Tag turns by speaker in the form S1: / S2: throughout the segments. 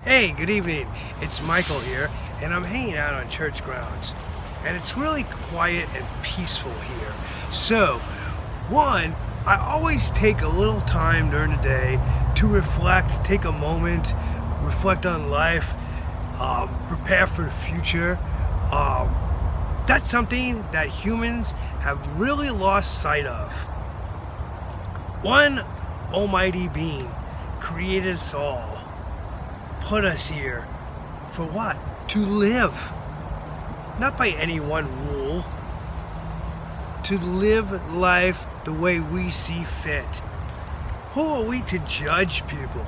S1: Hey, good evening. It's Michael here, and I'm hanging out on church grounds. And it's really quiet and peaceful here. So, one, I always take a little time during the day to reflect, take a moment, reflect on life, prepare for the future. Um, that's something that humans have really lost sight of. One almighty being created us all, put us here for what? To live. Not by any one rule. To live life the way we see fit. Who are we to judge people?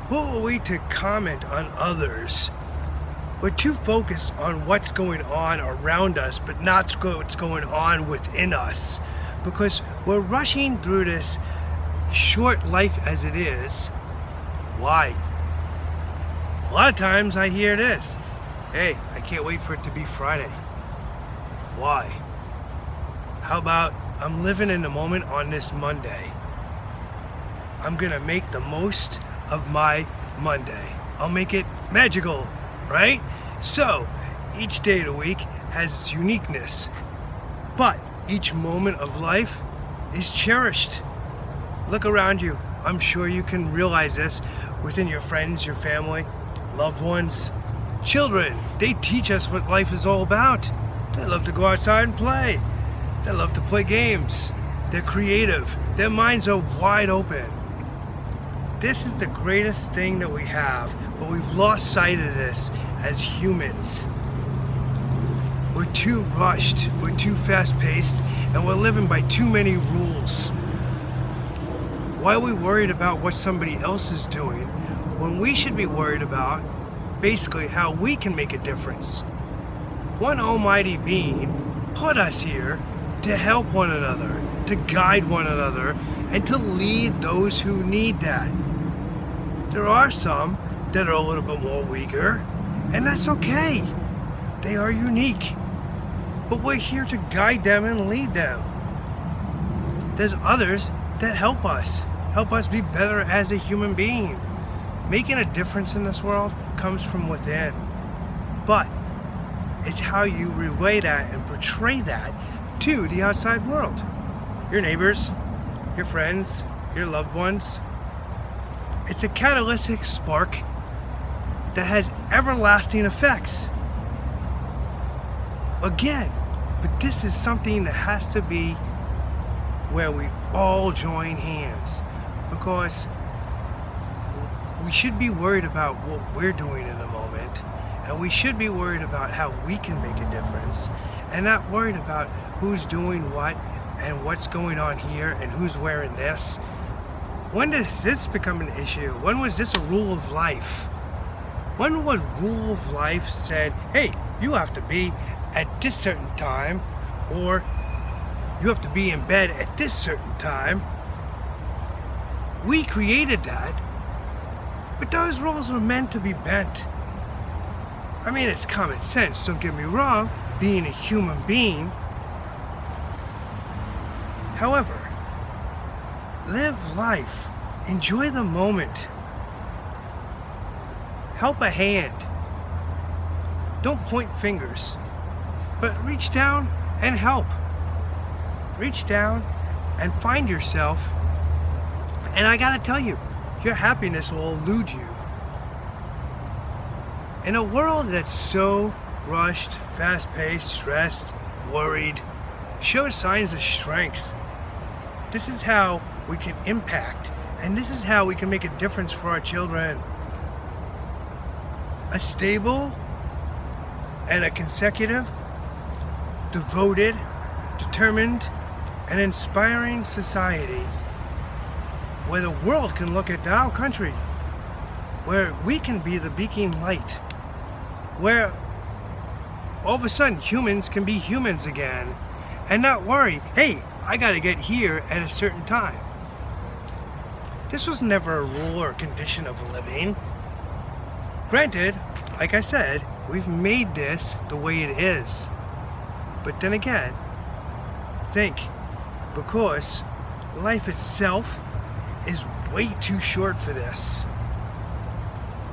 S1: Who are we to comment on others? We're too focused on what's going on around us, but not what's going on within us. Because we're rushing through this short life as it is. Why? A lot of times I hear this. Hey, I can't wait for it to be Friday. Why? How about I'm living in the moment on this Monday? I'm gonna make the most of my Monday. I'll make it magical, right? So, each day of the week has its uniqueness, but each moment of life is cherished. Look around you. I'm sure you can realize this within your friends, your family, loved ones, children. They teach us what life is all about. They love to go outside and play. They love to play games. They're creative. Their minds are wide open. This is the greatest thing that we have, but we've lost sight of this as humans. We're too rushed, we're too fast-paced, and we're living by too many rules. Why are we worried about what somebody else is doing when we should be worried about basically how we can make a difference? One almighty being put us here to help one another, to guide one another, and to lead those who need that. There are some that are a little bit more weaker, and that's okay. They are unique. But we're here to guide them and lead them. There's others that help us be better as a human being. Making a difference in this world comes from within. But it's how you relay that and portray that to the outside world. Your neighbors, your friends, your loved ones. It's a catalytic spark that has everlasting effects. Again, but this is something that has to be where we all join hands, because we should be worried about what we're doing in the moment, and we should be worried about how we can make a difference, and not worried about who's doing what and what's going on here and who's wearing this. When does this become an issue? When was this a rule of life? When was rule of life said, hey, you have to be at this certain time, or you have to be in bed at this certain time? We created that, but those rules were meant to be bent. I mean, it's common sense, don't get me wrong, being a human being. However, live life, enjoy the moment. Help a hand. Don't point fingers, but reach down and help. Reach down and find yourself. And I gotta tell you, your happiness will elude you. In a world that's so rushed, fast-paced, stressed, worried, show signs of strength. This is how we can impact, and this is how we can make a difference for our children. A stable and a consecutive, devoted, determined, and inspiring society where the world can look at our country, where we can be the beacon light, where all of a sudden humans can be humans again and not worry, hey, I gotta get here at a certain time. This was never a rule or condition of living. Granted, like I said, we've made this the way it is. But then again, think, because life itself is way too short for this.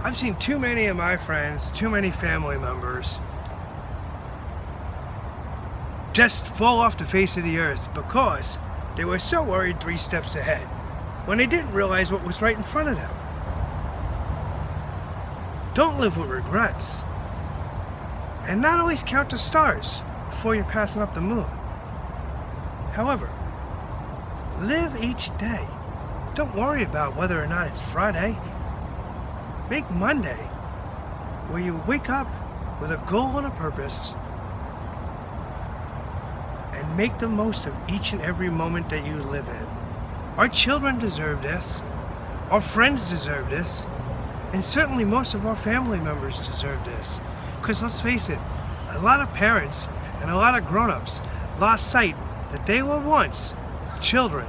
S1: I've seen too many of my friends, too many family members just fall off the face of the earth because they were so worried 3 steps ahead when they didn't realize what was right in front of them. Don't live with regrets. And not always count the stars before you're passing up the moon. However, live each day. Don't worry about whether or not it's Friday. Make Monday where you wake up with a goal and a purpose and make the most of each and every moment that you live in. Our children deserve this. Our friends deserve this. And certainly most of our family members deserve this. Because let's face it, a lot of parents and a lot of grown-ups lost sight that they were once children.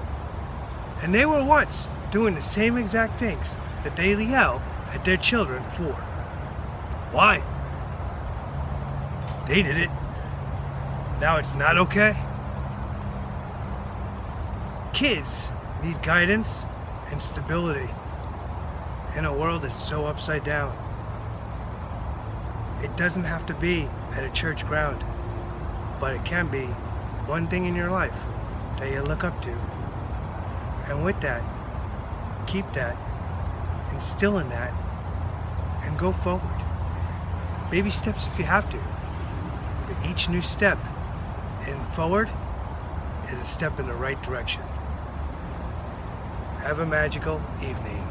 S1: And they were once doing the same exact things that they yell at their children for. Why? They did it. Now it's not okay? Kids need guidance and stability in a world that's so upside down. It doesn't have to be at a church ground, but it can be one thing in your life that you look up to. And with that, keep that, instill in that, and go forward. Baby steps if you have to, but each new step in forward is a step in the right direction. Have a magical evening.